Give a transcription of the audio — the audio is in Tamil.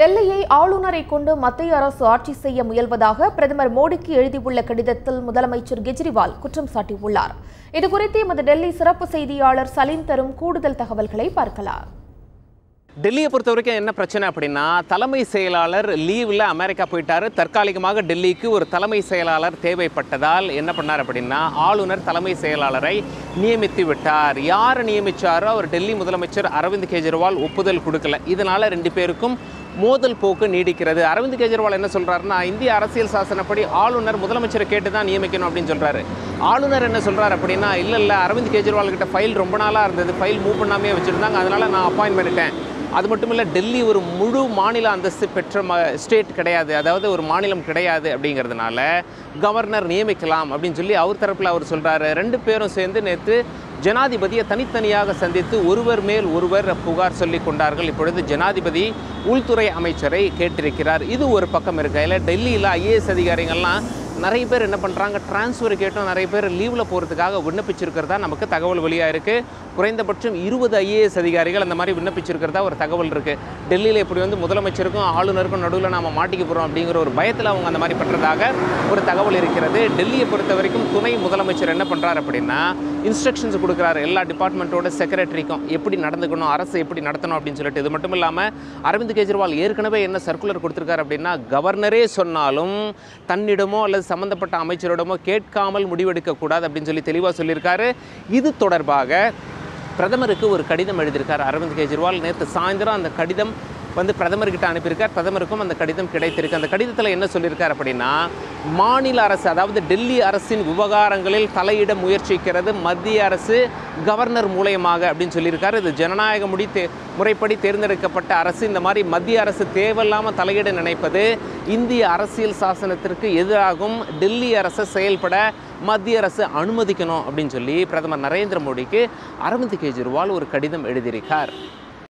டெல்லியை ஆளுநரை கொண்டு மத்திய அரசு ஆட்சி செய்ய முயல்வதாக பிரதமர் மோடிக்கு எழுதியுள்ள கடிதத்தில் முதலமைச்சர் கெஜ்ரிவால் குற்றம் சாட்டியுள்ளார். இதுகுறித்து எமது டெல்லி சிறப்பு செய்தியாளர் சலீம் தரும் கூடுதல் தகவல்களை பார்க்கலாம். டெல்லியை பொறுத்த வரைக்கும் என்ன பிரச்சனை அப்படின்னா, தலைமை செயலாளர் லீவில் அமெரிக்கா போயிட்டாரு. தற்காலிகமாக டெல்லிக்கு ஒரு தலைமை செயலாளர் தேவைப்பட்டதால் என்ன பண்ணார் அப்படின்னா, ஆளுநர் தலைமை செயலாளரை நியமித்து விட்டார். யார் நியமிச்சாரோ அவர் டெல்லி முதலமைச்சர் அரவிந்த் கெஜ்ரிவால் ஒப்புதல் கொடுக்கல. இதனால ரெண்டு பேருக்கும் மோதல் போக்கு நீடிக்கிறது. அரவிந்த் கெஜ்ரிவால் என்ன சொல்றாருன்னா, இந்திய அரசியல் சாசனப்படி ஆளுநர் முதலமைச்சரை கேட்டு தான் நியமிக்கணும் அப்படின்னு சொல்றாரு. ஆளுநர் என்ன சொல்றாரு அப்படின்னா, இல்ல அரவிந்த் கெஜ்ரிவால் கிட்ட ஃபைல் ரொம்ப நாளா இருந்தது, ஃபைல் மூவ் பண்ணாமே வச்சிருந்தாங்க, அதனால நான் அப்பாயின்ட் பண்ணிட்டேன். அது மட்டும் இல்லை, டெல்லி ஒரு முழு மாநில அந்தஸ்து பெற்ற ஸ்டேட் கிடையாது, அதாவது ஒரு மாநிலம் கிடையாது. அப்படிங்கிறதுனால கவர்னர் நியமிக்கலாம் அப்படின்னு சொல்லி அவர் தரப்பில் அவர் சொல்கிறாரு. ரெண்டு பேரும் சேர்ந்து நேற்று ஜனாதிபதியை தனித்தனியாக சந்தித்து ஒருவர் மேல் ஒருவர் புகார் சொல்லி கொண்டார்கள். இப்பொழுது ஜனாதிபதி உள்துறை அமைச்சரை கேட்டிருக்கிறார். இது ஒரு பக்கம் இருக்கு. இல்லை, டெல்லியில் ஐஏஎஸ் அதிகாரிகள்லாம் நிறைய பேர் என்ன பண்ணுறாங்க, டிரான்ஸ்ஃபர் கேட்டும் நிறைய பேர் லீவில் போகிறதுக்காக விண்ணப்பிச்சிருக்கிறதா நமக்கு தகவல் வெளியாக இருக்குது. குறைந்தபட்சம் 20 ஐஏஎஸ் அதிகாரிகள் அந்த மாதிரி விண்ணப்பிச்சிருக்கிறதா ஒரு தகவல் இருக்குது. டெல்லியில் இப்படி முதலமைச்சருக்கும் ஆளுநருக்கும் நடுவில் நாம் மாட்டிக்க போகிறோம் அப்படிங்கிற ஒரு பயத்தில் அவங்க அந்த மாதிரி பண்ணுறதாக ஒரு தகவல் இருக்கிறது. டெல்லியை பொறுத்த வரைக்கும் துணை முதலமைச்சர் என்ன பண்ணுறாரு அப்படின்னா, இன்ஸ்ட்ரக்ஷன்ஸ் கொடுக்குறாரு எல்லா டிபார்ட்மெண்ட்டோட செக்ரட்டரிக்கும் எப்படி நடந்துக்கணும், அரசு எப்படி நடத்தணும் அப்படின்னு சொல்லிட்டு. இது மட்டும் இல்லாமல் அரவிந்த் கெஜ்ரிவால் ஏற்கனவே என்ன சர்க்குலர் கொடுத்துருக்காரு அப்படின்னா, கவர்னரே சொன்னாலும் தன்னிடமோ அல்லது சம்பந்தப்பட்ட அமைச்சரிடமோ கேட்காமல் முடிவெடுக்கக்கூடாது அப்படின்னு சொல்லி தெளிவாக சொல்லியிருக்காரு. இது தொடர்பாக பிரதமருக்கு ஒரு கடிதம் எழுதியிருக்கார் அரவிந்த் கெஜ்ரிவால். நேற்று சாயந்தரம் அந்த கடிதம் பிரதமர்கிட்ட அனுப்பியிருக்கார். பிரதமருக்கும் அந்த கடிதம் கிடைத்திருக்கு. அந்த கடிதத்தில் என்ன சொல்லியிருக்கார் அப்படின்னா, மாநில அரசு, அதாவது டெல்லி அரசின் விவகாரங்களில் தலையிட முயற்சிக்கிறது மத்திய அரசு கவர்னர் மூலயமாக அப்படின்னு சொல்லியிருக்காரு. இது ஜனநாயக முறைப்படி தேர்ந்தெடுக்கப்பட்ட அரசு. இந்த மாதிரி மத்திய அரசு தேவையில்லாமல் தலையிட நினைப்பது இந்திய அரசியல் சாசனத்திற்கு எதிராகும். டெல்லி அரசை செயல்பட மத்திய அரசு அனுமதிக்கணும் அப்படின்னு சொல்லி பிரதமர் நரேந்திர மோடிக்கு அரவிந்த் கெஜ்ரிவால் ஒரு கடிதம் எழுதியிருக்கார்.